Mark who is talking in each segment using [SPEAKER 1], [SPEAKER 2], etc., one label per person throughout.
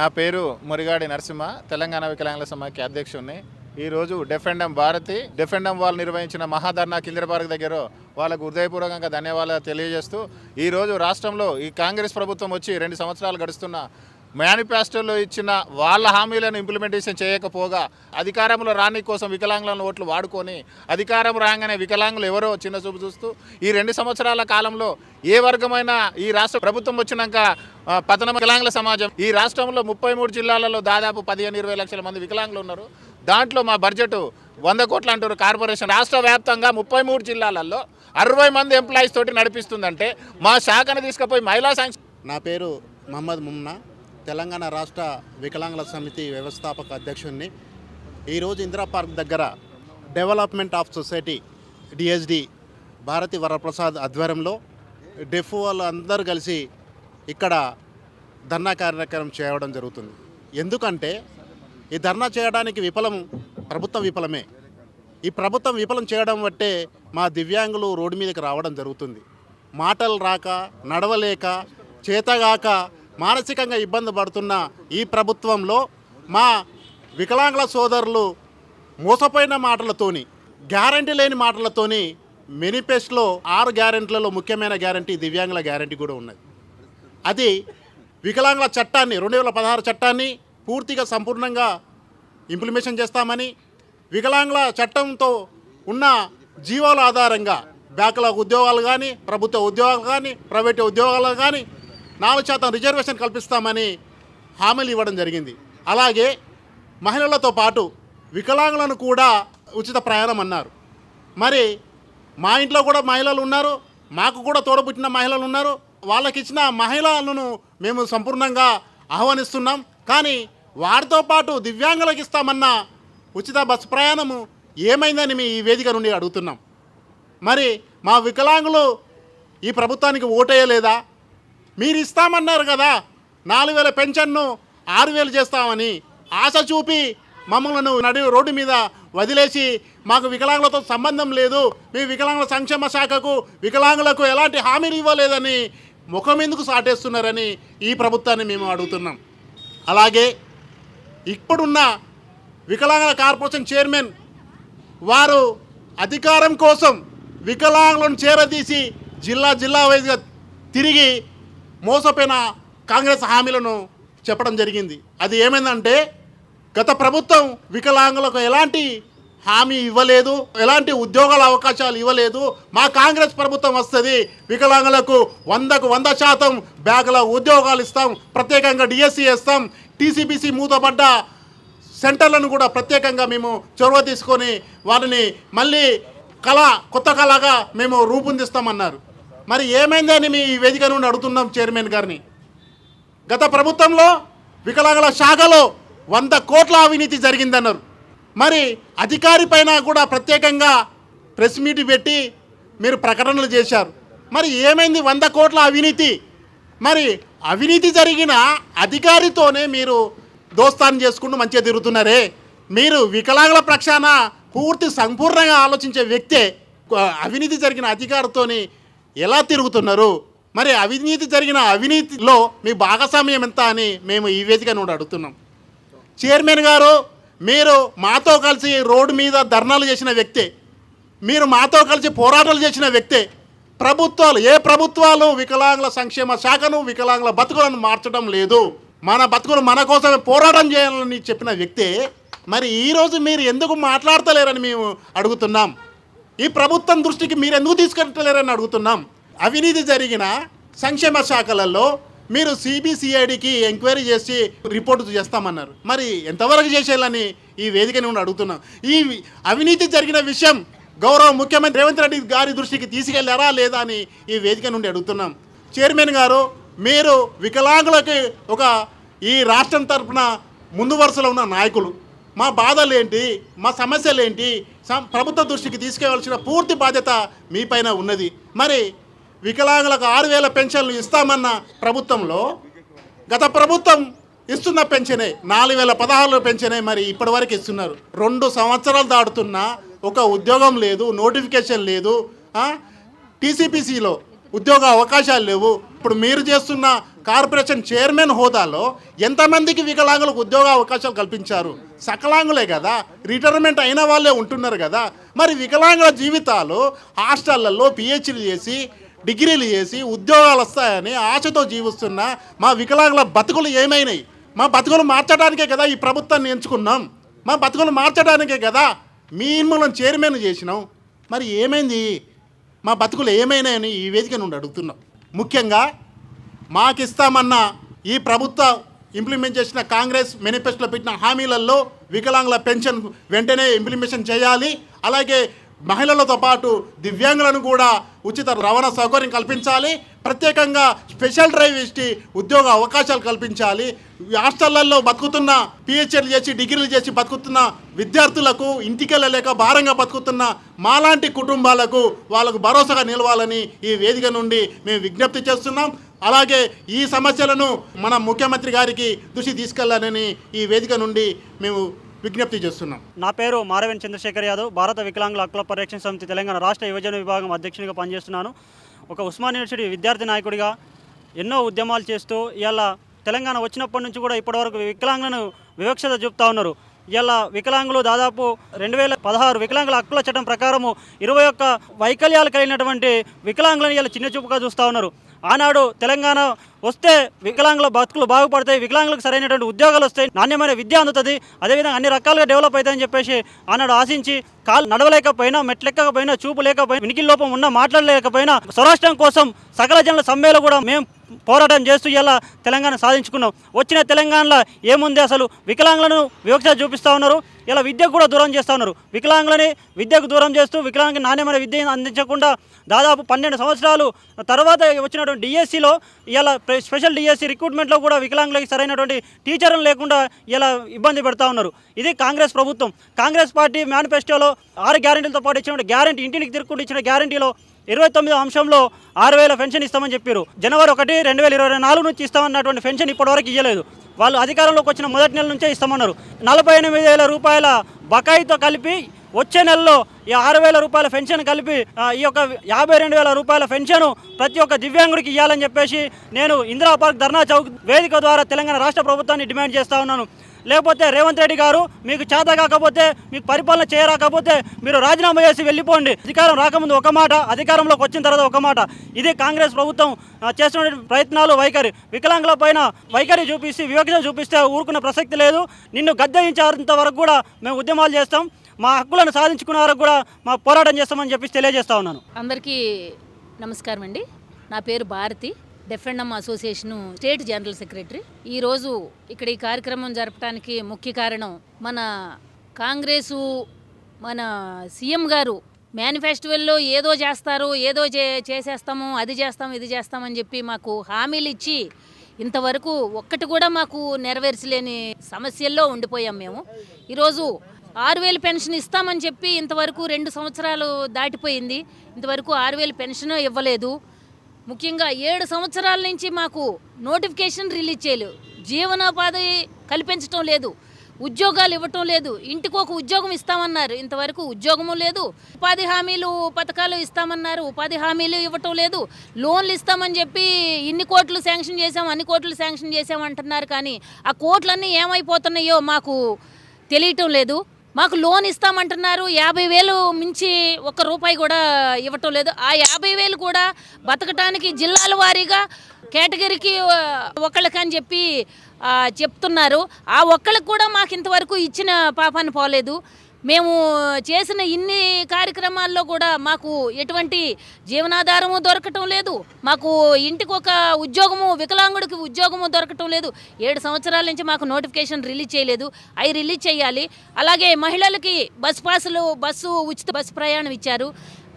[SPEAKER 1] నా పేరు మురిగాడి నరసింహ, తెలంగాణ వికలాంగుల సమాఖ్య అధ్యక్షుడిని. ఈరోజు డెఫెండమ్ భారతి డెఫెండమ్ వాళ్ళు నిర్వహించిన మహాధర్నా కిందిర పార్క్ దగ్గర వాళ్ళకు హృదయపూర్వకంగా ధన్యవాదాలు తెలియజేస్తూ, ఈరోజు రాష్ట్రంలో ఈ కాంగ్రెస్ ప్రభుత్వం వచ్చి 2 సంవత్సరాలు గడుస్తున్న మేనిఫెస్టోలో ఇచ్చిన వాళ్ళ హామీలను ఇంప్లిమెంటేషన్ చేయకపోగా అధికారంలో రాని కోసం వికలాంగులను ఓట్లు వాడుకొని అధికారం రాగానే వికలాంగులు ఎవరో చిన్న చూపు చూస్తూ ఈ 2 సంవత్సరాల కాలంలో ఏ వర్గమైన ఈ రాష్ట్ర ప్రభుత్వం వచ్చినాక పతన వికలాంగుల సమాజం ఈ రాష్ట్రంలో 33 జిల్లాలలో దాదాపు 15-20 లక్షల మంది వికలాంగులు ఉన్నారు. దాంట్లో మా బడ్జెట్ 100 కోట్లు అంటారు. కార్పొరేషన్ రాష్ట్ర వ్యాప్తంగా 33 జిల్లాలలో 60 మంది ఎంప్లాయీస్ తోటి నడిపిస్తుందంటే మా శాఖను తీసుకుపోయి మహిళా సంక్షేమ.
[SPEAKER 2] నా పేరు మహమ్మద్ ముమ్నా, తెలంగాణ రాష్ట్ర వికలాంగుల సమితి వ్యవస్థాపక అధ్యక్షుడిని. ఈరోజు ఇందిరా పార్క్ దగ్గర development of society DSD Bharathi Varaprasad ఆధ్వర్యంలో డెఫ్ వాళ్ళు అందరూ కలిసి ఇక్కడ ధర్నా కార్యక్రమం చేయడం జరుగుతుంది. ఎందుకంటే ఈ ధర్నా చేయడానికి ప్రభుత్వం విఫలమే. ఈ ప్రభుత్వం విఫలం చేయడం బట్టే మా దివ్యాంగులు రోడ్డు మీదకి రావడం జరుగుతుంది. మాటలు రాక, నడవలేక, చేతగాక మానసికంగా ఇబ్బంది పడుతున్న ఈ ప్రభుత్వంలో మా వికలాంగుల సోదరులు మోసపోయిన మాటలతోని, గ్యారంటీ లేని మాటలతోని మేనిఫెస్టోలో 6 గ్యారెంటీలలో ముఖ్యమైన గ్యారంటీ దివ్యాంగుల గ్యారంటీ కూడా ఉన్నది. అది వికలాంగుల చట్టాన్ని 2016 చట్టాన్ని పూర్తిగా సంపూర్ణంగా ఇంప్లిమెంటేషన్ చేస్తామని, వికలాంగుల చట్టంతో ఉన్న జీవోల ఆధారంగా బ్యాక్లాగ్ ఉద్యోగాలు కానీ, ప్రభుత్వ ఉద్యోగాలు కానీ, ప్రైవేటు ఉద్యోగాలు కానీ 4% రిజర్వేషన్ కల్పిస్తామని హామీలు ఇవ్వడం జరిగింది. అలాగే మహిళలతో పాటు వికలాంగులను కూడా ఉచిత ప్రయాణం అన్నారు. మరి మా ఇంట్లో కూడా మహిళలు ఉన్నారు, మాకు కూడా తోడబుట్టిన మహిళలు ఉన్నారు. వాళ్ళకి ఇచ్చిన మహిళలను మేము సంపూర్ణంగా ఆహ్వానిస్తున్నాం. కానీ వారితో పాటు దివ్యాంగులకు ఇస్తామన్న ఉచిత బస్సు ప్రయాణము ఏమైందని మీ ఈ వేదిక నుండి అడుగుతున్నాం. మరి మా వికలాంగులు ఈ ప్రభుత్వానికి ఓటేయలేదా? మీరు ఇస్తామన్నారు కదా 4,000 పెన్షన్ను 6,000 చేస్తామని ఆశ చూపి మమ్మల్ని రోడ్డు మీద వదిలేసి మాకు వికలాంగులతో సంబంధం లేదు, మీ వికలాంగుల సంక్షేమ శాఖకు వికలాంగులకు ఎలాంటి హామీలు ఇవ్వలేదని ముఖం ఎందుకు సాటేస్తున్నారని ఈ ప్రభుత్వాన్ని మేము అడుగుతున్నాం. అలాగే ఇప్పుడున్న వికలాంగుల కార్పొరేషన్ చైర్మన్ వారు అధికారం కోసం వికలాంగులను చేరదీసి జిల్లా వైజ్గా తిరిగి మోసపోయిన కాంగ్రెస్ హామీలను చెప్పడం జరిగింది. అది ఏమైందంటే గత ప్రభుత్వం వికలాంగులకు ఎలాంటి హామీ ఇవ్వలేదు, ఎలాంటి ఉద్యోగాల అవకాశాలు ఇవ్వలేదు. మా కాంగ్రెస్ ప్రభుత్వం వస్తుంది, వికలాంగులకు 100% బ్యాగుల ఉద్యోగాలు ఇస్తాం, ప్రత్యేకంగా డిఎస్సి ఇస్తాం, టీసీబీసీ మూతపడ్డ సెంటర్లను కూడా ప్రత్యేకంగా మేము చొరవ తీసుకొని వారిని మళ్ళీ కొత్త కళగా మేము రూపొందిస్తామన్నారు. మరి ఏమైందని మీ ఈ వేదిక నుండి అడుగుతున్నాం చైర్మన్ గారిని. గత ప్రభుత్వంలో వికలాంగుల శాఖలో 100 కోట్ల అవినీతి జరిగిందన్నారు. మరి అధికారి పైన కూడా ప్రత్యేకంగా ప్రెస్ మీట్ పెట్టి మీరు ప్రకటనలు చేశారు. మరి ఏమైంది 100 కోట్ల అవినీతి? మరి అవినీతి జరిగిన అధికారితోనే మీరు దోస్తానం చేసుకుంటూ మంచిగా తిరుగుతున్నారే. మీరు వికలాంగుల పక్షాన సంపూర్ణంగా ఆలోచించే వ్యక్తే అవినీతి జరిగిన అధికారితోని ఎలా తిరుగుతున్నారు? మరి అవినీతి జరిగిన అవినీతిలో మీ భాగస్వామ్యం ఎంత అని మేము ఈ వేదిక నుండి అడుగుతున్నాం. చైర్మన్ గారు, మీరు మాతో కలిసి రోడ్డు మీద ధర్నాలు చేసిన వ్యక్తే, మీరు మాతో కలిసి పోరాటాలు చేసిన వ్యక్తే. ఏ ప్రభుత్వాలు వికలాంగుల సంక్షేమ శాఖను, వికలాంగుల బతుకులను మార్చడం లేదు, మన బతుకులు మన కోసమే పోరాటం చేయాలని చెప్పిన వ్యక్తే. మరి ఈరోజు మీరు ఎందుకు మాట్లాడతలేరని మేము అడుగుతున్నాం. ఈ ప్రభుత్వం దృష్టికి మీరు ఎందుకు తీసుకెళ్ళలేరని అడుగుతున్నాం. అవినీతి జరిగిన సంక్షేమ శాఖలలో మీరు సిబిసిఐడికి ఎంక్వైరీ చేసి రిపోర్టు చేస్తామన్నారు. మరి ఎంతవరకు చేసేయాలని ఈ వేదిక నుండి అడుగుతున్నాం. ఈ అవినీతి జరిగిన విషయం గౌరవ ముఖ్యమంత్రి రేవంత్ రెడ్డి గారి దృష్టికి తీసుకెళ్లారా లేదా అని ఈ వేదిక నుండి అడుగుతున్నాం. చైర్మన్ గారు, మీరు వికలాంగులకి ఈ రాష్ట్రం తరఫున ముందు వరుసలో ఉన్న నాయకులు, మా బాధలు ఏంటి, మా సమస్యలు ఏంటి ప్రభుత్వ దృష్టికి తీసుకెళ్లాల్సిన పూర్తి బాధ్యత మీ పైన ఉన్నది. మరి వికలాంగులకు 6,000 పెన్షన్లు ఇస్తామన్న ప్రభుత్వంలో గత ప్రభుత్వం ఇస్తున్న పెన్షనే 4,016 పెన్షనే మరి ఇప్పటివరకు ఇస్తున్నారు. 2 సంవత్సరాలు దాటుతున్నా ఒక ఉద్యోగం లేదు, నోటిఫికేషన్ లేదు. టీసీపీసీలో ఉద్యోగ అవకాశాలు లేవు. ఇప్పుడు మీరు చేస్తున్న కార్పొరేషన్ చైర్మన్ హోదాలో ఎంతమందికి వికలాంగులకు ఉద్యోగ అవకాశాలు కల్పించారు? సకలాంగులే కదా, రిటైర్మెంట్ అయిన వాళ్ళే ఉంటున్నారు కదా. మరి వికలాంగుల జీవితాలు హాస్టళ్లలో పిహెచ్డీలు చేసి డిగ్రీలు చేసి ఉద్యోగాలు వస్తాయని ఆశతో జీవిస్తున్న మా వికలాంగుల బతుకులు ఏమైనాయి? మా బతుకులు మార్చడానికే కదా ఈ ప్రభుత్వాన్ని ఎంచుకున్నాం. మా బతుకులు మార్చడానికే కదా మనం చైర్మన్ చేసినాం. మరి ఏమైంది? మా బతుకులు ఏమైనాయని ఈ వేదిక నుండి అడుగుతున్నాం. ముఖ్యంగా మాకిస్తామన్న ఈ ప్రభుత్వ ఇంప్లిమెంట్ చేసిన కాంగ్రెస్ మేనిఫెస్టోలో పెట్టిన హామీలలో వికలాంగుల పెన్షన్ వెంటనే ఇంప్లిమెంటేషన్ చేయాలి. అలాగే మహిళలతో పాటు దివ్యాంగులను కూడా ఉచిత రవాణా సౌకర్యం కల్పించాలి. ప్రత్యేకంగా స్పెషల్ డ్రైవ్ ఇచ్చి ఉద్యోగ అవకాశాలు కల్పించాలి. హాస్టళ్లలో బతుకుతున్న పిహెచ్డీలు చేసి డిగ్రీలు చేసి బతుకుతున్న విద్యార్థులకు ఇంటికెళ్ళలేక భారంగా బతుకుతున్న మాలాంటి కుటుంబాలకు వాళ్ళకు భరోసాగా నిలవాలని ఈ వేదిక నుండి మేము విజ్ఞప్తి చేస్తున్నాం. అలాగే ఈ సమస్యలను మన ముఖ్యమంత్రి గారికి దృష్టి తీసుకెళ్లాలని ఈ వేదిక నుండి మేము విజ్ఞప్తి చేస్తున్నాం.
[SPEAKER 3] నా పేరు మారవేణి చంద్రశేఖర్ యాదవ్, భారత వికలాంగుల హక్కుల పరిరక్షణ సమితి తెలంగాణ రాష్ట్ర యువజన విభాగం అధ్యక్షునిగా పనిచేస్తున్నాను. ఒక ఉస్మాన్ యూనివర్సిటీ విద్యార్థి నాయకుడిగా ఎన్నో ఉద్యమాలు చేస్తూ ఇవాళ తెలంగాణ వచ్చినప్పటి నుంచి కూడా ఇప్పటివరకు వికలాంగులను వివక్షత చూపుతా ఉన్నారు. ఇవాళ వికలాంగులు దాదాపు 2016 వికలాంగుల హక్కుల చట్టం ప్రకారము 21 వైకల్యాలు కలిగినటువంటి వికలాంగులను ఇవాళ చిన్నచూపుగా చూస్తూ ఉన్నారు. ఆనాడు తెలంగాణ వస్తే వికలాంగుల బతుకులు బాగుపడతాయి, వికలాంగులకు సరైనటువంటి ఉద్యోగాలు వస్తాయి, నాణ్యమైన విద్య అందుతుంది, అదేవిధంగా అన్ని రకాలుగా డెవలప్ అవుతాయని చెప్పేసి ఆనాడు ఆశించి కాలు నడవలేకపోయినా, మెట్లెక్కకపోయినా, చూపు లేకపోయినా, వినికిడి లోపం ఉన్నా, మాట్లాడలేకపోయినా స్వరాష్ట్రం కోసం సకల జనుల సమ్మెలో కూడా మేము పోరాటం చేస్తూ ఇలా తెలంగాణ సాధించుకున్నాం. వచ్చిన తెలంగాణలో ఏముంది? అసలు వికలాంగులను వివక్ష చూపిస్తూ ఉన్నారు. ఇలా విద్యకు కూడా దూరం చేస్తూ ఉన్నారు. వికలాంగులని విద్యకు దూరం చేస్తూ వికలాంగులకు నాణ్యమైన విద్య అందించకుండా దాదాపు 12 సంవత్సరాలు తర్వాత వచ్చినటువంటి డిఎస్సిలో ఇలా స్పెషల్ డిఎస్సి రిక్రూట్మెంట్లో కూడా వికలాంగులకి సరైనటువంటి టీచర్లు లేకుండా ఇలా ఇబ్బంది పెడతా ఉన్నారు. ఇది కాంగ్రెస్ ప్రభుత్వం. కాంగ్రెస్ పార్టీ మేనిఫెస్టోలో 6 గ్యారెంటీలతో పాటు ఇచ్చిన గ్యారెంటీ, ఇంటికి తిరుగుకుంటూ ఇచ్చిన గ్యారెంటీలో 29వ అంశంలో 6,000 పెన్షన్ ఇస్తామని చెప్పారు. జనవరి 1, 2024 నుంచి ఇస్తామన్నటువంటి పెన్షన్ ఇప్పటివరకు ఇవ్వలేదు. వాళ్ళు అధికారంలోకి వచ్చిన మొదటి నెల నుంచే ఇస్తామన్నారు. 48,000 రూపాయల బకాయితో కలిపి వచ్చే నెలలో ఈ 6,000 రూపాయల పెన్షన్ కలిపి ఈ యొక్క 52,000 రూపాయల పెన్షన్ ప్రతి ఒక్క దివ్యాంగుడికి ఇవ్వాలని చెప్పేసి నేను ఇందిరా పార్క్ ధర్నా చౌక్ వేదిక ద్వారా తెలంగాణ రాష్ట్ర ప్రభుత్వాన్ని డిమాండ్ చేస్తూ ఉన్నాను. లేకపోతే రేవంత్ రెడ్డి గారు మీకు చేత కాకపోతే, మీకు పరిపాలన చేయరాకపోతే మీరు రాజీనామా చేసి వెళ్ళిపోండి. అధికారం రాకముందు ఒక మాట, అధికారంలోకి వచ్చిన తర్వాత ఒక మాట. ఇది కాంగ్రెస్ ప్రభుత్వం చేస్తున్న ప్రయత్నాలు, వైఖరి. వికలాంగుల పైన వైఖరి చూపిస్తే, వివక్ష చూపిస్తే ఊరుకున్న ప్రసక్తి లేదు. నిన్ను గద్దెయించేంత వరకు కూడా మేము ఉద్యమాలు చేస్తాం. మా హక్కులను సాధించుకున్న వరకు కూడా మా పోరాటం చేస్తామని చెప్పి తెలియజేస్తా ఉన్నాను.
[SPEAKER 4] అందరికీ నమస్కారం అండి. నా పేరు Bharati, డెఫెండమ్ association state general secretary. ఈరోజు ఇక్కడ ఈ కార్యక్రమం జరపడానికి ముఖ్య కారణం మన కాంగ్రెసు, మన సీఎం గారు మేనిఫెస్టోలో ఏదో చేస్తారు, ఏదో చేసేస్తాము, అది చేస్తాము, ఇది చేస్తామని చెప్పి మాకు హామీలు ఇచ్చి ఇంతవరకు ఒక్కటి కూడా మాకు నెరవేర్చలేని సమస్యల్లో ఉండిపోయాం మేము. ఈరోజు 6,000 పెన్షన్ ఇస్తామని చెప్పి ఇంతవరకు 2 సంవత్సరాలు దాటిపోయింది. ఇంతవరకు 6,000 పెన్షన్ ఇవ్వలేదు. ముఖ్యంగా 7 సంవత్సరాల నుంచి మాకు నోటిఫికేషన్ రిలీజ్ చేయలేదు, జీవనోపాధి కల్పించడం లేదు, ఉద్యోగాలు ఇవ్వటం లేదు. ఇంటికి ఒక ఉద్యోగం ఇస్తామన్నారు, ఇంతవరకు ఉద్యోగము లేదు. ఉపాధి హామీలు పథకాలు ఇస్తామన్నారు, ఉపాధి హామీలు ఇవ్వటం లేదు. లోన్లు ఇస్తామని చెప్పి ఇన్ని కోట్లు శాంక్షన్ చేసాం, అన్ని కోట్లు శాంక్షన్ చేసామంటున్నారు. కానీ ఆ కోట్లన్నీ ఏమైపోతున్నాయో మాకు తెలియటం లేదు. మాకు లోన్ ఇస్తామంటున్నారు, 50,000 మించి ఒక్క రూపాయి కూడా ఇవ్వటం లేదు. ఆ 50,000 కూడా బతకటానికి జిల్లాల వారీగా కేటగిరీకి ఒకళ్ళకని చెప్పి చెప్తున్నారు. ఆ ఒక్కళ్ళకి కూడా మాకు ఇంతవరకు ఇచ్చిన పాపాన్ని పోలేదు. మేము చేసిన ఇన్ని కార్యక్రమాల్లో కూడా మాకు ఎటువంటి జీవనాధారము దొరకటం లేదు. మాకు ఇంటికి ఒక ఉద్యోగము, వికలాంగుడికి ఉద్యోగము దొరకటం లేదు. 7 సంవత్సరాల నుంచి మాకు నోటిఫికేషన్ రిలీజ్ చేయలేదు, అవి రిలీజ్ చేయాలి. అలాగే మహిళలకి బస్ పాసులు, ఉచిత బస్సు ప్రయాణం ఇచ్చారు.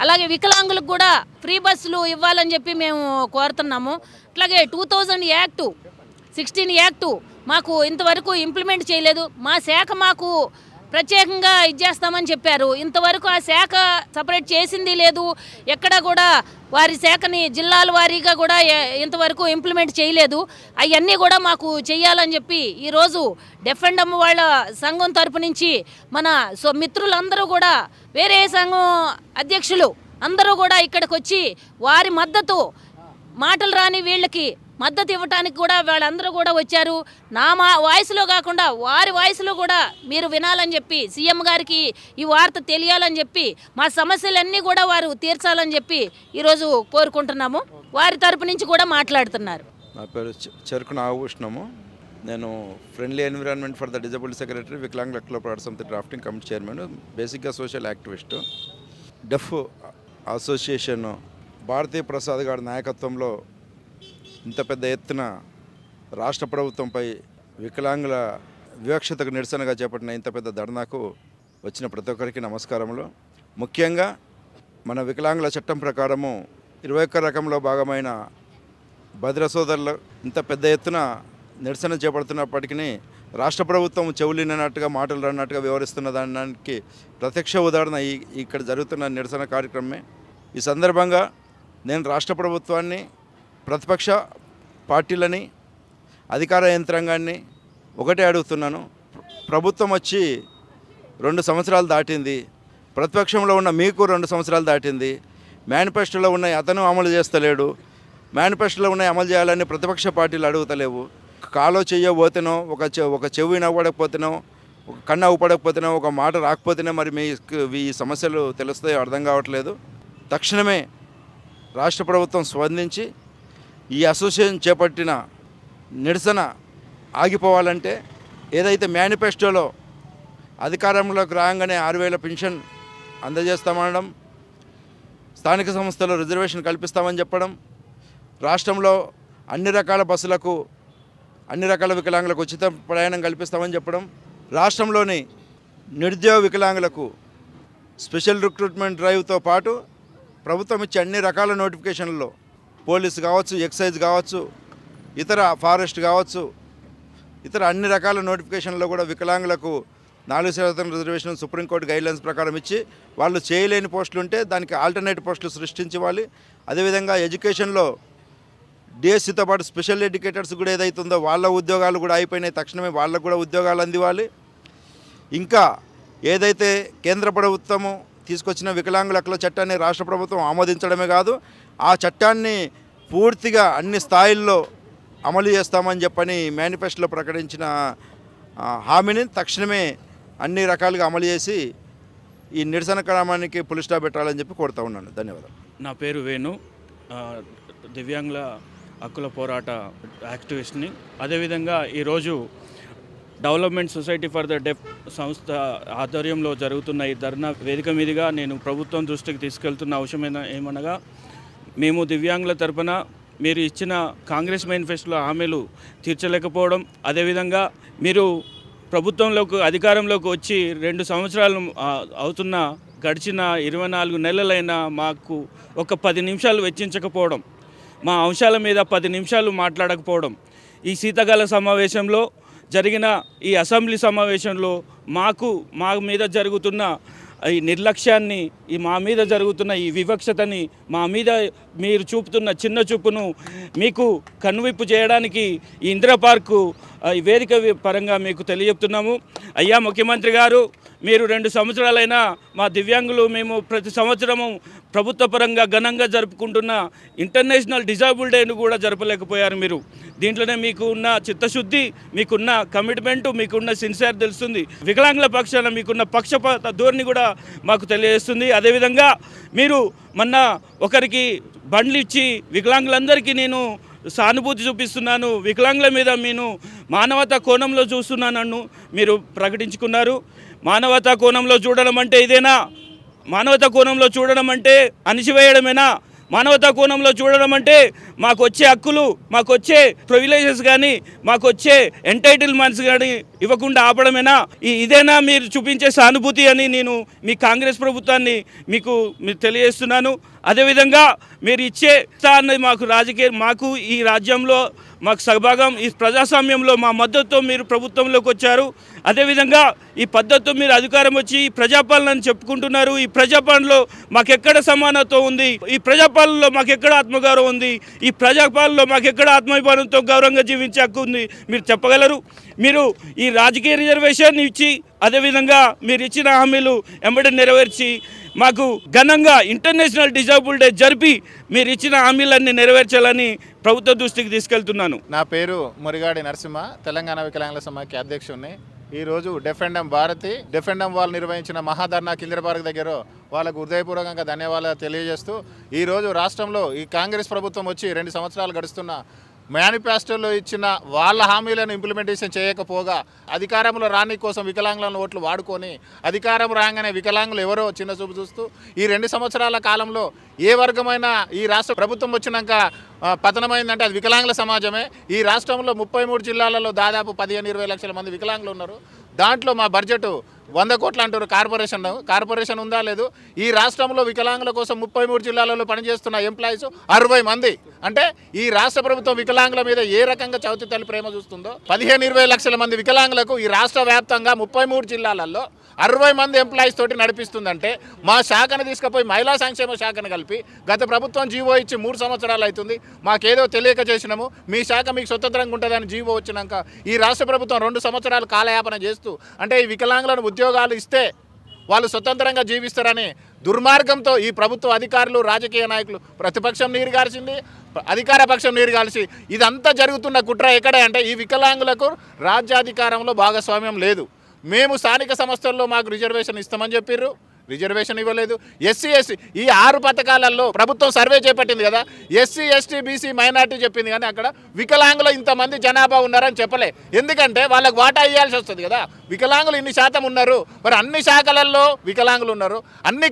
[SPEAKER 4] అలాగే వికలాంగులకు కూడా ఫ్రీ బస్సులు ఇవ్వాలని చెప్పి మేము కోరుతున్నాము. అట్లాగే 2000 యాక్టు, 16 యాక్టు మాకు ఇంతవరకు ఇంప్లిమెంట్ చేయలేదు. మా శాఖ మాకు ప్రత్యేకంగా ఇచ్చేస్తామని చెప్పారు. ఇంతవరకు ఆ శాఖ సపరేట్ చేసింది లేదు. ఎక్కడ కూడా వారి శాఖని జిల్లాల వారీగా కూడా ఇంతవరకు ఇంప్లిమెంట్ చేయలేదు. అవన్నీ కూడా మాకు చెయ్యాలని చెప్పి ఈరోజు డెఫెండమ్ వాళ్ళ సంఘం తరపు నుంచి మన మిత్రులందరూ కూడా, వేరే సంఘం అధ్యక్షులు అందరూ కూడా ఇక్కడికి వచ్చి వారి మద్దతు మాటలు రాని వీళ్ళకి మద్దతు ఇవ్వటానికి కూడా వాళ్ళందరూ కూడా వచ్చారు. నా వాయిస్లో కాకుండా వారి వాయిస్లో కూడా మీరు వినాలని చెప్పి, సీఎం గారికి ఈ వార్త తెలియాలని చెప్పి, మా సమస్యలన్నీ కూడా వారు తీర్చాలని చెప్పి ఈరోజు కోరుకుంటున్నాము. వారి తరపు నుంచి కూడా మాట్లాడుతున్నారు.
[SPEAKER 5] నా పేరు చెరుకు నాగభూషణము. నేను friendly environment for the disabled secretary, వికలాంగుల హక్కుల పోరాట సమితి డ్రాఫ్టింగ్ కమిటీ చైర్మన్, బేసిక్గా సోషల్ యాక్టివిస్టు. డెఫ్ అసోసియేషన్ భారతీ ప్రసాద్ గారి నాయకత్వంలో ఇంత పెద్ద ఎత్తున రాష్ట్ర ప్రభుత్వంపై వికలాంగుల వివక్షతకు నిరసనగా చేపట్టిన ఇంత పెద్ద ధర్నాకు వచ్చిన ప్రతి ఒక్కరికి నమస్కారములు. ముఖ్యంగా మన వికలాంగుల చట్టం ప్రకారము 21 రకంలో భాగమైన భద్ర సోదరులు ఇంత పెద్ద ఎత్తున నిరసన చేపడుతున్నప్పటికీ రాష్ట్ర ప్రభుత్వం చెవులినట్టుగా మాటలు రానట్టుగా వ్యవహరిస్తున్న దానికి ప్రత్యక్ష ఉదాహరణ ఇక్కడ జరుగుతున్న నిరసన కార్యక్రమమే. ఈ సందర్భంగా నేను రాష్ట్ర ప్రభుత్వాన్ని, ప్రతిపక్ష పార్టీలని, అధికార యంత్రాంగాన్ని ఒకటే అడుగుతున్నాను. ప్రభుత్వం వచ్చి 2 సంవత్సరాలు దాటింది, ప్రతిపక్షంలో ఉన్న మీకు 2 సంవత్సరాలు దాటింది. మేనిఫెస్టోలో ఉన్నాయి అతను అమలు చేస్తలేడు, మేనిఫెస్టోలో ఉన్నాయి అమలు చేయాలని ప్రతిపక్ష పార్టీలు అడుగుతలేవు. కాలో చెయ్యబోతేనో, ఒక చెవి నవ్వడకపోతేనో, ఒక కన్ను అవ్వపడకపోతేనో, ఒక మాట రాకపోతేనే మరి ఈ సమస్యలు తెలుస్తాయో అర్థం కావట్లేదు. తక్షణమే రాష్ట్ర ప్రభుత్వం స్పందించి ఈ అసోసియేషన్ చేపట్టిన నిరసన ఆగిపోవాలంటే, ఏదైతే మేనిఫెస్టోలో అధికారంలోకి రాగానే 6,000 పెన్షన్ అందజేస్తామనడం, స్థానిక సంస్థలో రిజర్వేషన్ కల్పిస్తామని చెప్పడం, రాష్ట్రంలో అన్ని రకాల బస్సులకు అన్ని రకాల వికలాంగులకు ఉచిత ప్రయాణం కల్పిస్తామని చెప్పడం, రాష్ట్రంలోని నిరుద్యోగ వికలాంగులకు స్పెషల్ రిక్రూట్మెంట్ డ్రైవ్తో పాటు ప్రభుత్వం ఇచ్చే అన్ని రకాల నోటిఫికేషన్లలో పోలీసు కావచ్చు, ఎక్సైజ్ కావచ్చు, ఇతర ఫారెస్ట్ కావచ్చు, ఇతర అన్ని రకాల నోటిఫికేషన్లో కూడా వికలాంగులకు 4% రిజర్వేషన్ సుప్రీంకోర్టు గైడ్లైన్స్ ప్రకారం ఇచ్చి, వాళ్ళు చేయలేని పోస్టులు ఉంటే దానికి ఆల్టర్నేట్ పోస్టులు సృష్టించాలి. అదేవిధంగా ఎడ్యుకేషన్లో డిఎస్సితో పాటు స్పెషల్ ఎడ్యుకేటర్స్ కూడా ఏదైతుందో వాళ్ళ ఉద్యోగాలు కూడా అయిపోయినాయి, తక్షణమే వాళ్ళకు కూడా ఉద్యోగాలు అందివ్వాలి. ఇంకా ఏదైతే కేంద్ర ప్రభుత్వము తీసుకొచ్చిన వికలాంగుల హక్కుల చట్టాన్ని రాష్ట్ర ప్రభుత్వం ఆమోదించడమే కాదు, ఆ చట్టాన్ని పూర్తిగా అన్ని స్థాయిల్లో అమలు చేస్తామని చెప్పని మేనిఫెస్టోలో ప్రకటించిన హామీని తక్షణమే అన్ని రకాలుగా అమలు చేసి ఈ నిరసన క్రమానికి పులి స్టాప్ పెట్టాలని చెప్పి కోరుతా ఉన్నాను. ధన్యవాదాలు.
[SPEAKER 6] నా పేరు వేణు, దివ్యాంగుల హక్కుల పోరాట యాక్టివిస్ట్ని. అదేవిధంగా ఈరోజు డెవలప్మెంట్ సొసైటీ ఫర్ ద డెఫ్ సంస్థ ఆధ్వర్యంలో జరుగుతున్న ఈ ధర్నా వేదిక మీదుగా నేను ప్రభుత్వం దృష్టికి తీసుకెళ్తున్న అవసరం ఏమనగా, మేము దివ్యాంగుల తరపున మీరు ఇచ్చిన కాంగ్రెస్ మేనిఫెస్టోలో హామీలు తీర్చలేకపోవడం, అదేవిధంగా మీరు ప్రభుత్వంలోకి అధికారంలోకి వచ్చి 2 సంవత్సరాలు అవుతున్న గడిచిన 24 నెలలైనా మాకు ఒక 10 నిమిషాలు వెచ్చించకపోవడం, మా అంశాల మీద 10 నిమిషాలు మాట్లాడకపోవడం, ఈ శీతాకాల సమావేశంలో జరిగిన ఈ అసెంబ్లీ సమావేశంలో మా మీద జరుగుతున్న ఈ నిర్లక్ష్యాన్ని, మా మీద జరుగుతున్న ఈ వివక్షతని, మా మీద మీరు చూపుతున్న చిన్న చూపును మీకు కనువిప్పు చేయడానికి ఈ ఇందిరా పార్కు ఈ వేదిక పరంగా మీకు తెలియజెప్తున్నాము. అయ్యా ముఖ్యమంత్రి గారు, మీరు 2 సంవత్సరాలైనా మా దివ్యాంగులు మేము ప్రతి సంవత్సరము ప్రభుత్వ పరంగా ఘనంగా జరుపుకుంటున్న ఇంటర్నేషనల్ డిజేబుల్ డేను కూడా జరపలేకపోయారు మీరు. దీంట్లోనే మీకు ఉన్న చిత్తశుద్ధి, మీకున్న కమిట్మెంటు, మీకున్న సిన్సియర్ తెలుస్తుంది. వికలాంగుల పక్షాన మీకున్న పక్షపాత ధోరణి కూడా మాకు తెలియజేస్తుంది. అదేవిధంగా మీరు మొన్న ఒకరికి బండ్లు ఇచ్చి వికలాంగులందరికీ నేను సానుభూతి చూపిస్తున్నాను, వికలాంగుల మీద నేను మానవతా కోణంలో చూస్తున్నానన్ను మీరు ప్రకటించుకున్నారు. మానవతా కోణంలో చూడడం అంటే ఇదేనా? మానవతా కోణంలో చూడడం అంటే అణిచివేయడమేనా? మానవతా కోణంలో చూడడం అంటే మాకు వచ్చే హక్కులు, మాకు వచ్చే ప్రివిలేజెస్ కానీ, మాకు వచ్చే ఎంటైటిల్మెంట్స్ కానీ ఇవ్వకుండా ఆపడమేనా? ఇదేనా మీరు చూపించే సానుభూతి అని నేను మీ కాంగ్రెస్ ప్రభుత్వాన్ని మీరు తెలియజేస్తున్నాను. అదేవిధంగా మీరు ఇచ్చే అన్నది మాకు ఈ రాజ్యంలో మాకు సగభాగం, ఈ ప్రజాస్వామ్యంలో మా మద్దతుతో మీరు ప్రభుత్వంలోకి వచ్చారు. అదేవిధంగా ఈ పద్ధతితో మీరు అధికారం వచ్చి ఈ ప్రజాపాలన అని చెప్పుకుంటున్నారు. ఈ ప్రజాపాలనలో మాకెక్కడ సమానత్వం ఉంది? ఈ ప్రజాపాలనలో మాకెక్కడ ఆత్మగౌరవం ఉంది? ఈ ప్రజాపాలనలో మాకెక్కడ ఆత్మాభిమానంతో గౌరవంగా జీవించే హక్కు ఉంది? మీరు చెప్పగలరు? మీరు ఈ రాజకీయ రిజర్వేషన్ ఇచ్చి, అదేవిధంగా మీరు ఇచ్చిన హామీలు వెంబడి నెరవేర్చి మాకు ఘనంగా ఇంటర్నేషనల్ డిజేబుల్ డే జరిపి మీరు ఇచ్చిన హామీలన్నీ నెరవేర్చాలని ప్రభుత్వ దృష్టికి తీసుకెళ్తున్నాను.
[SPEAKER 1] నా పేరు మురిగాడి నరసింహ, తెలంగాణ వికలాంగుల సమాఖ్య అధ్యక్షుడిని. ఈరోజు డెఫెండమ్ భారతి డెఫెండమ్ వాళ్ళు నిర్వహించిన మహాధర్నా కింద్ర పార్క్ దగ్గర వాళ్ళకు హృదయపూర్వకంగా ధన్యవాదాలు తెలియజేస్తూ ఈరోజు రాష్ట్రంలో ఈ కాంగ్రెస్ ప్రభుత్వం వచ్చి 2 సంవత్సరాలు గడుస్తున్న మేనిఫెస్టోలో ఇచ్చిన వాళ్ళ హామీలను ఇంప్లిమెంటేషన్ చేయకపోగా అధికారంలో రాని కోసం వికలాంగులను ఓట్లు వాడుకొని అధికారం రాగానే వికలాంగులు ఎవరో చిన్న చూపు చూస్తూ ఈ 2 సంవత్సరాల కాలంలో ఏ వర్గమైన ఈ రాష్ట్ర ప్రభుత్వం వచ్చినాక పతనమైందంటే అది వికలాంగుల సమాజమే. ఈ రాష్ట్రంలో 33 జిల్లాలలో దాదాపు 15-20 లక్షల మంది వికలాంగులు ఉన్నారు. దాంట్లో మా బడ్జెట్ 100 కోట్లు అంటారు. కార్పొరేషన్ ఉందా లేదు? ఈ రాష్ట్రంలో వికలాంగుల కోసం 33 జిల్లాలలో పనిచేస్తున్న ఎంప్లాయీస్ 60 మంది. అంటే ఈ రాష్ట్ర ప్రభుత్వం వికలాంగుల మీద ఏ రకంగా చవితి తల్లి ప్రేమ చూస్తుందో 15-20 లక్షల మంది వికలాంగులకు ఈ రాష్ట్ర వ్యాప్తంగా 33 జిల్లాలలో 60 మంది ఎంప్లాయీస్ తోటి నడిపిస్తుందంటే మా శాఖను తీసుకుపోయి మహిళా సంక్షేమ శాఖను కలిపి గత ప్రభుత్వం జీవో ఇచ్చి 3 సంవత్సరాలు అవుతుంది. మాకేదో తెలియక చేసినాము, మీ శాఖ మీకు స్వతంత్రంగా ఉంటుందని జీవో వచ్చినాక ఈ రాష్ట్ర ప్రభుత్వం 2 సంవత్సరాలు కాలయాపన చేస్తూ అంటే ఈ వికలాంగులను ఉద్యోగాలు ఇస్తే వాళ్ళు స్వతంత్రంగా జీవిస్తారని దుర్మార్గంతో ఈ ప్రభుత్వ అధికారులు రాజకీయ నాయకులు ప్రతిపక్షం నీరు గార్చింది, అధికార పక్షం నీరు గాల్చి ఇదంతా జరుగుతున్న కుట్ర ఎక్కడ అంటే ఈ వికలాంగులకు రాజ్యాధికారంలో భాగస్వామ్యం లేదు. మేము స్థానిక సంస్థల్లో మాకు రిజర్వేషన్ ఇస్తామని చెప్పారు, రిజర్వేషన్ ఇవ్వలేదు. ఎస్సీ ఎస్టీ ఈ 6 పథకాలలో ప్రభుత్వం సర్వే చేపట్టింది కదా, ఎస్సీ ఎస్టీ బీసీ మైనార్టీ చెప్పింది కానీ అక్కడ వికలాంగులు ఇంతమంది జనాభా ఉన్నారని చెప్పలే. ఎందుకంటే వాళ్ళకు వాటా ఇవ్వాల్సి వస్తుంది కదా. వికలాంగులు ఇన్ని శాతం ఉన్నారు, మరి అన్ని శాఖలలో వికలాంగులు ఉన్నారు. అన్ని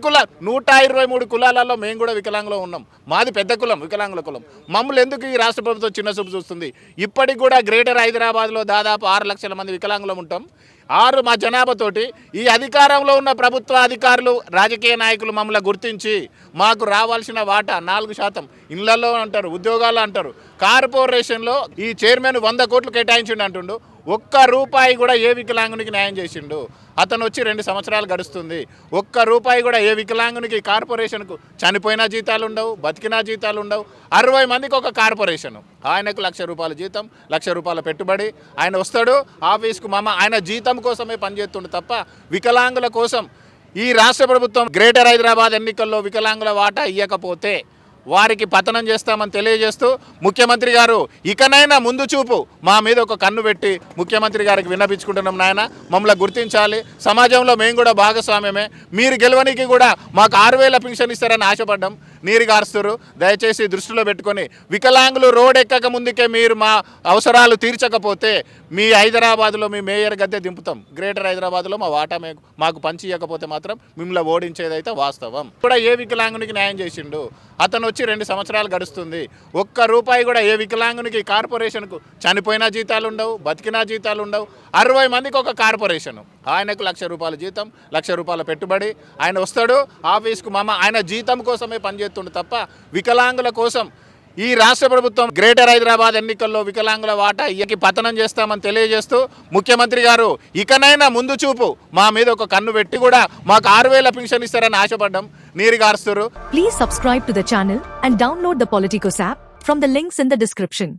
[SPEAKER 1] 123 కులాలలో మేము కూడా వికలాంగులు ఉన్నాం. మాది పెద్ద కులం, వికలాంగుల కులం. మమ్మల్ని ఎందుకు ఈ రాష్ట్ర ప్రభుత్వం చిన్న చూపు చూస్తుంది? ఇప్పటికి కూడా గ్రేటర్ హైదరాబాద్లో దాదాపు 6 లక్షల మంది వికలాంగులం ఉంటాం. 6 మా జనాభాతోటి ఈ అధికారంలో ఉన్న ప్రభుత్వ అధికారులు రాజకీయ నాయకులు మమ్మల్ని గుర్తించి మాకు రావాల్సిన వాటా 4% ఇళ్లలో అంటారు, ఉద్యోగాలు అంటారు. కార్పొరేషన్లో ఈ చైర్మన్ 100 కోట్లు కేటాయించిండు అంటుండు. ₹1 కూడా ఏ వికలాంగునికి న్యాయం చేసిండు? అతను వచ్చి 2 సంవత్సరాలు గడుస్తుంది. ₹1 కూడా ఏ వికలాంగునికి కార్పొరేషన్కు చనిపోయినా జీతాలు ఉండవు, బతికినా జీతాలు ఉండవు. 60 మందికి ఒక కార్పొరేషన్. ఆయనకు ₹1,00,000 జీతం, ₹1,00,000 పెట్టుబడి. ఆయన వస్తాడు ఆఫీస్కు, ఆయన జీతం కోసమే పనిచేస్తుండు తప్ప వికలాంగుల కోసం ఈ రాష్ట్ర ప్రభుత్వం గ్రేటర్ హైదరాబాద్ ఎన్నికల్లో వికలాంగుల వాటా ఇవ్వకపోతే వారికి పతనం చేస్తామని తెలియజేస్తూ ముఖ్యమంత్రి గారు ఇకనైనా ముందు చూపు మా మీద ఒక కన్ను పెట్టి ముఖ్యమంత్రి గారికి విన్నపించుకుంటున్నాం. నాయన మమ్మల్ని గుర్తించాలి, సమాజంలో మేము కూడా భాగస్వామ్యమే. మీరు గెలవనికి కూడా మాకు 6,000 పెన్షన్ ఇస్తారని ఆశపడ్డాం, నీరు గారుస్తారు. దయచేసి దృష్టిలో పెట్టుకొని వికలాంగులు రోడ్ ఎక్కక ముందుకే మీరు మా అవసరాలు తీర్చకపోతే మీ హైదరాబాద్లో మీ మేయర్ గద్దె దింపుతాం. గ్రేటర్ హైదరాబాద్లో మా వాటా మాకు పంచి ఇవ్వకపోతే మాత్రం మిమ్మల్ని ఓడించేదైతే వాస్తవం. కూడా ఏ వికలాంగునికి న్యాయం చేసిండు? అతను వచ్చి 2 సంవత్సరాలు గడుస్తుంది. ₹1 కూడా ఏ వికలాంగునికి కార్పొరేషన్కు చనిపోయినా జీతాలు ఉండవు, బతికినా జీతాలు ఉండవు. 60 మందికి ఒక కార్పొరేషన్. ఆయనకు ₹1,00,000 జీతం, ₹1,00,000 పెట్టుబడి. ఆయన వస్తాడు ఆఫీస్కు, ఆయన జీతం కోసమే పనిచేస్తుండు తప్ప వికలాంగుల కోసం ఈ రాష్ట్ర ప్రభుత్వం గ్రేటర్ హైదరాబాద్ ఎన్నికల్లో వికలాంగుల వాటా ఇయ్యకి పతనం చేస్తామని తెలియజేస్తూ ముఖ్యమంత్రి గారు ఇకనైనా ముందు చూపు మా మీద ఒక కన్ను పెట్టి కూడా మాకు 6,000 పెన్షన్ ఇస్తారని ఆశపడ్డాం, నీరు గారుస్తారు.
[SPEAKER 7] Please subscribe to the channel and download the Politicos app from the links in the description.